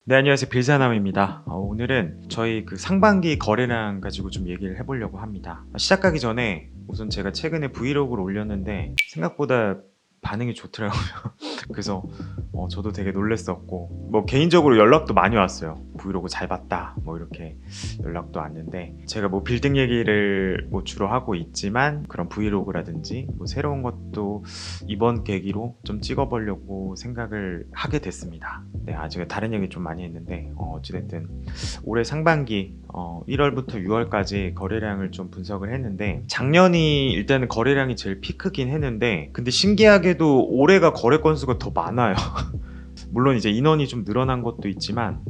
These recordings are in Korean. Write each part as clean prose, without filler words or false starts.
네, 안녕하세요. 빌사남입니다. 오늘은 저희 그 상반기 거래량 가지고 좀 얘기를 해보려고 합니다. 시작하기 전에 우선 제가 최근에 브이로그를 올렸는데 생각보다 반응이 좋더라고요. 그래서 저도 되게 놀랬었고, 뭐 개인적으로 연락도 많이 왔어요. 브이로그 잘 봤다 뭐 이렇게 연락도 왔는데, 제가 뭐 빌딩 얘기를 뭐 주로 하고 있지만 그런 브이로그라든지 뭐 새로운 것도 이번 계기로 좀 찍어보려고 생각을 하게 됐습니다. 네, 아직 다른 얘기 좀 많이 했는데, 어찌됐든 올해 상반기 1월부터 6월까지 거래량을 좀 분석을 했는데, 작년이 일단은 거래량이 제일 피크긴 했는데, 근데 신기하게도 올해가 거래 건수가 더 많아요. 물론 이제 인원이 좀 늘어난 것도 있지만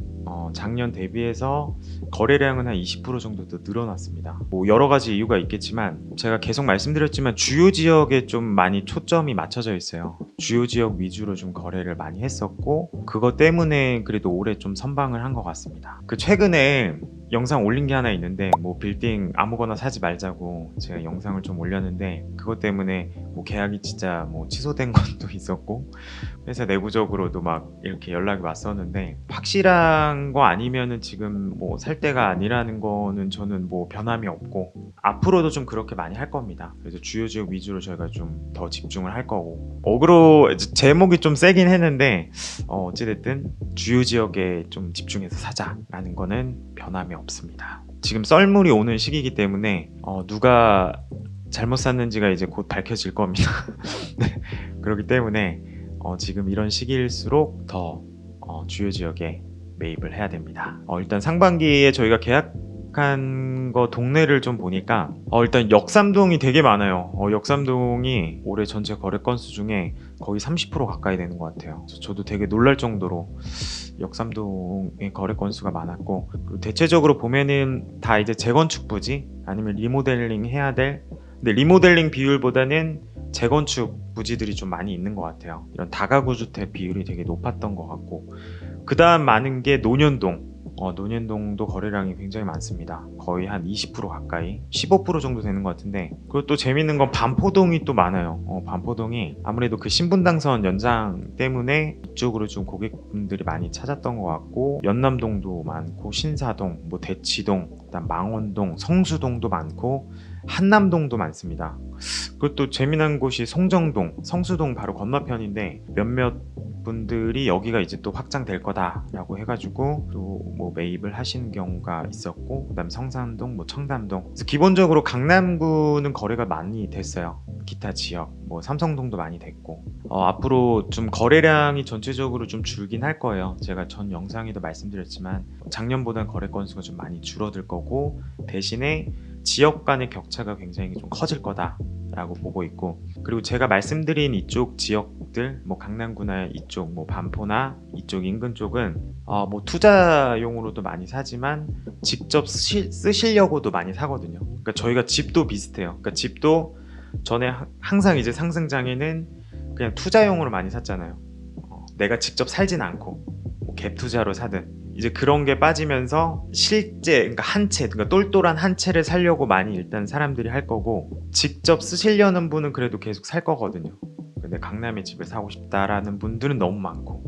작년 대비해서 거래량은 한 20% 정도 더 늘어났습니다. 뭐 여러 가지 이유가 있겠지만, 제가 계속 말씀드렸지만 주요 지역에 좀 많이 초점이 맞춰져 있어요. 주요 지역 위주로 좀 거래를 많이 했었고, 그것 때문에 그래도 올해 좀 선방을 한 것 같습니다. 그 최근에 영상 올린 게 하나 있는데, 뭐 빌딩 아무거나 사지 말자고 제가 영상을 좀 올렸는데, 그것 때문에 뭐 계약이 진짜 뭐 취소된 것도 있었고, 회사 내부적으로도 막 이렇게 연락이 왔었는데, 확실한 거 아니면은 지금 뭐 살 때가 아니라는 거는 저는 뭐 변함이 없고, 앞으로도 좀 그렇게 많이 할 겁니다. 그래서 주요 지역 위주로 저희가 좀 더 집중을 할 거고, 어그로 제목이 좀 세긴 했는데 어찌됐든 주요 지역에 좀 집중해서 사자라는 거는 변함이 없습니다. 지금 썰물이 오는 시기이기 때문에 누가 잘못 샀는지가 이제 곧 밝혀질 겁니다. 네, 그렇기 때문에 지금 이런 시기일수록 더 주요 지역에 매입을 해야 됩니다. 일단 상반기에 저희가 계약한 거 동네를 좀 보니까 일단 역삼동이 되게 많아요. 역삼동이 올해 전체 거래 건수 중에 거의 30% 가까이 되는 것 같아요. 그래서 저도 되게 놀랄 정도로 역삼동의 거래 건수가 많았고, 그리고 대체적으로 보면은 다 이제 재건축 부지 아니면 리모델링 해야 될, 근데 리모델링 비율보다는 재건축 부지들이 좀 많이 있는 것 같아요. 이런 다가구 주택 비율이 되게 높았던 것 같고, 그 다음 많은 게 논현동. 논현동도 거래량이 굉장히 많습니다. 거의 한 20% 가까이, 15% 정도 되는 것 같은데, 그리고 또 재밌는 건 반포동이 또 많아요. 반포동이 아무래도 그 신분당선 연장 때문에 이쪽으로 좀 고객분들이 많이 찾았던 것 같고, 연남동도 많고, 신사동, 뭐 대치동, 그다음 망원동, 성수동도 많고, 한남동도 많습니다. 그리고 또 재미난 곳이 송정동, 성수동 바로 건너편인데, 몇몇 분들이 여기가 이제 또 확장될 거다라고 해가지고 또 뭐 매입을 하시는 경우가 있었고, 그다음 성산동, 뭐 청담동. 그래서 기본적으로 강남구는 거래가 많이 됐어요. 기타 지역, 뭐 삼성동도 많이 됐고, 앞으로 좀 거래량이 전체적으로 좀 줄긴 할 거예요. 제가 전 영상에도 말씀드렸지만 작년보다는 거래 건수가 좀 많이 줄어들 거고, 대신에 지역 간의 격차가 굉장히 좀 커질 거다라고 보고 있고, 그리고 제가 말씀드린 이쪽 지역들, 뭐 강남구나 이쪽 뭐 반포나 이쪽 인근 쪽은 뭐 투자용으로도 많이 사지만 직접 쓰시려고도 많이 사거든요. 그러니까 저희가 집도 비슷해요. 그러니까 집도 전에 항상 이제 상승장에는 그냥 투자용으로 많이 샀잖아요. 내가 직접 살진 않고 뭐 갭 투자로 사든, 이제 그런 게 빠지면서 실제, 그러니까 한 채, 그러니까 똘똘한 한 채를 사려고 많이 일단 사람들이 할 거고, 직접 쓰시려는 분은 그래도 계속 살 거거든요. 근데 강남에 집을 사고 싶다라는 분들은 너무 많고,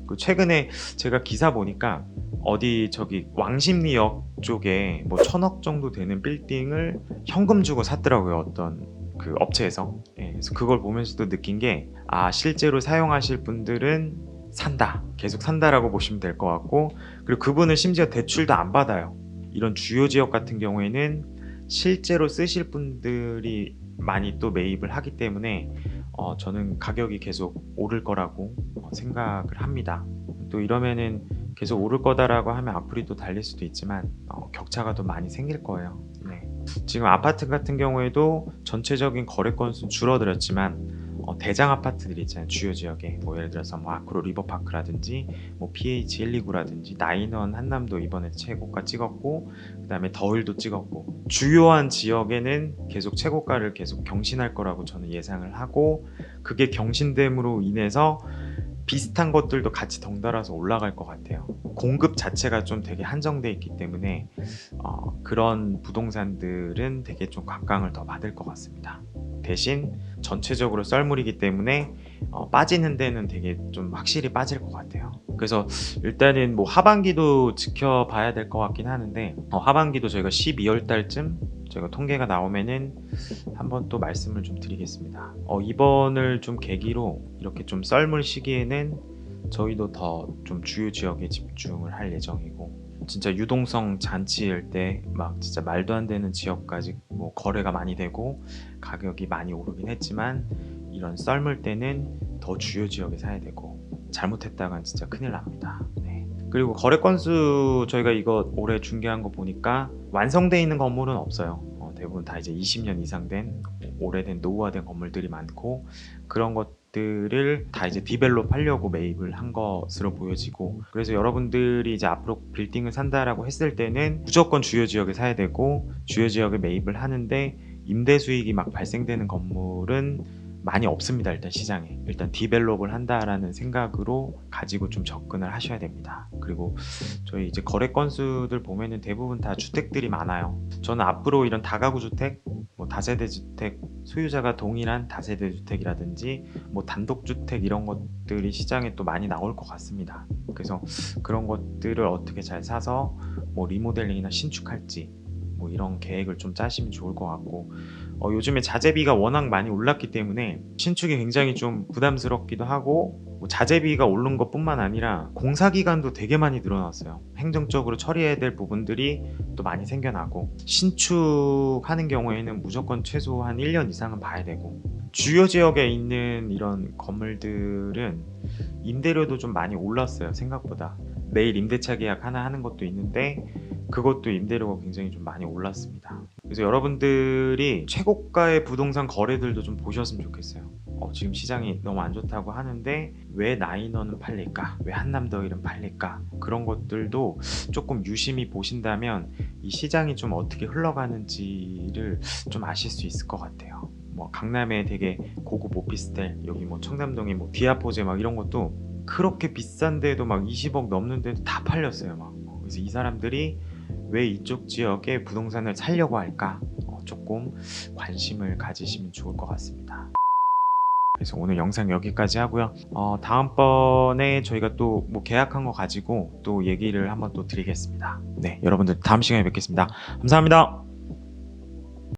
그 최근에 제가 기사 보니까 어디 저기 왕십리역 쪽에 뭐 1,000억 정도 되는 빌딩을 현금 주고 샀더라고요, 어떤 그 업체에서. 예, 그래서 그걸 보면서도 느낀 게, 실제로 사용하실 분들은 산다, 계속 산다라고 보시면 될 것 같고, 그리고 그분은 심지어 대출도 안 받아요. 이런 주요 지역 같은 경우에는 실제로 쓰실 분들이 많이 또 매입을 하기 때문에 저는 가격이 계속 오를 거라고 생각을 합니다. 또 이러면은 계속 오를 거다라고 하면 앞으로 또 달릴 수도 있지만 격차가 더 많이 생길 거예요. 네. 지금 아파트 같은 경우에도 전체적인 거래 건수는 줄어들었지만, 대장 아파트들이 있잖아요. 주요 지역에 뭐 예를 들어서 뭐 아크로 리버파크라든지 뭐 PH 129라든지 나인원 한남도 이번에 최고가 찍었고, 그다음에 더일도 찍었고, 주요한 지역에는 계속 최고가를 계속 경신할 거라고 저는 예상을 하고, 그게 경신됨으로 인해서 비슷한 것들도 같이 덩달아서 올라갈 것 같아요. 공급 자체가 좀 되게 한정돼 있기 때문에 그런 부동산들은 되게 좀 각광을 더 받을 것 같습니다. 대신 전체적으로 썰물이기 때문에 빠지는 데는 되게 좀 확실히 빠질 것 같아요. 그래서 일단은 뭐 하반기도 지켜봐야 될 것 같긴 하는데 하반기도 저희가 12월 달쯤 저희가 통계가 나오면은 한번 또 말씀을 좀 드리겠습니다. 이번을 좀 계기로 이렇게 좀 썰물 시기에는 저희도 더 좀 주요 지역에 집중을 할 예정이고, 진짜 유동성 잔치일 때 막 진짜 말도 안 되는 지역까지 뭐 거래가 많이 되고 가격이 많이 오르긴 했지만, 이런 썰물 때는 더 주요 지역에 사야 되고, 잘못했다간 진짜 큰일 납니다. 네. 그리고 거래 건수 저희가 이거 올해 중개한 거 보니까 완성돼 있는 건물은 없어요. 대부분 다 이제 20년 이상 된 오래된 노후화된 건물들이 많고, 그런 것들을 다 이제 디벨롭 하려고 매입을 한 것으로 보여지고, 그래서 여러분들이 이제 앞으로 빌딩을 산다라고 했을 때는 무조건 주요 지역에 사야 되고, 주요 지역에 매입을 하는데 임대 수익이 막 발생되는 건물은 많이 없습니다. 일단 시장에 일단 디벨롭을 한다라는 생각으로 가지고 좀 접근을 하셔야 됩니다. 그리고 저희 이제 거래 건수들 보면은 대부분 다 주택들이 많아요. 저는 앞으로 이런 다가구 주택, 뭐 다세대 주택, 소유자가 동일한 다세대 주택이라든지 뭐 단독 주택, 이런 것들이 시장에 또 많이 나올 것 같습니다. 그래서 그런 것들을 어떻게 잘 사서 뭐 리모델링이나 신축할지, 뭐 이런 계획을 좀 짜시면 좋을 것 같고, 요즘에 자재비가 워낙 많이 올랐기 때문에 신축이 굉장히 좀 부담스럽기도 하고, 뭐 자재비가 오른 것뿐만 아니라 공사 기간도 되게 많이 늘어났어요. 행정적으로 처리해야 될 부분들이 또 많이 생겨나고, 신축하는 경우에는 무조건 최소 한 1년 이상은 봐야 되고, 주요 지역에 있는 이런 건물들은 임대료도 좀 많이 올랐어요. 생각보다 매일 임대차 계약 하나 하는 것도 있는데 그것도 임대료가 굉장히 좀 많이 올랐습니다. 그래서 여러분들이 최고가의 부동산 거래들도 좀 보셨으면 좋겠어요. 지금 시장이 너무 안 좋다고 하는데 왜 나인원은 팔릴까? 왜 한남더일은 팔릴까? 그런 것들도 조금 유심히 보신다면 이 시장이 좀 어떻게 흘러가는지를 좀 아실 수 있을 것 같아요. 뭐 강남에 되게 고급 오피스텔, 여기 뭐 청담동에 뭐 디아포제 막 이런 것도 그렇게 비싼데도 막 20억 넘는데도 다 팔렸어요. 막. 그래서 이 사람들이 왜 이쪽 지역에 부동산을 살려고 할까? 조금 관심을 가지시면 좋을 것 같습니다. 그래서 오늘 영상 여기까지 하고요. 다음번에 저희가 또 뭐 계약한 거 가지고 또 얘기를 한번 또 드리겠습니다. 네, 여러분들 다음 시간에 뵙겠습니다. 감사합니다.